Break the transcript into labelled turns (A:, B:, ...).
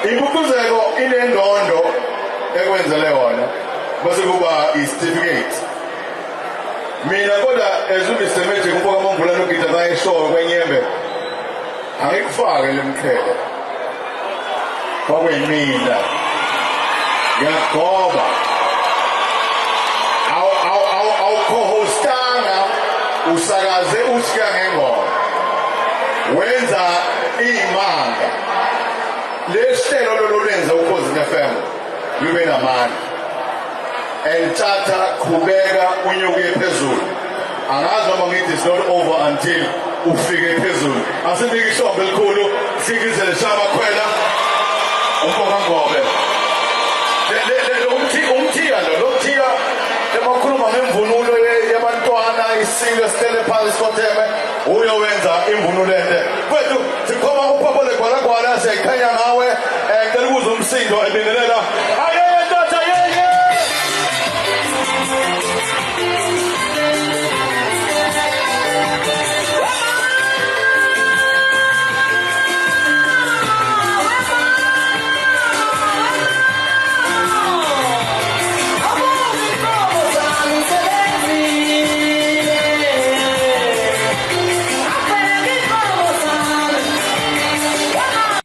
A: Impucuzeko inendondo ekwenzele yona bese kuba i-certificate. Mina kodwa ezumiste meje kumbuka amambula nogida bayeshoko kwenyembe angikufake lemkhele kwakuyimina ngiyagoba awukhostanga usakaze usika ngengoma wenza imanga lehlelo lolwenza ukhozi FM lube namandla enthatha qhubeka unyuke phezulu angazi noma ngithi it's not over until ufike phezulu asinike ishombe elikhulu sikizele shama khwela umfoka ngobe umthiya lo emakhuluma ngemvunulo yabantwana isilo stele phansi kotheme uyowenza imvunulo ende kwethu sikhoma uphapho legwalagwala siyakhanya ngawe ngicela ukuza umsindo ebingelela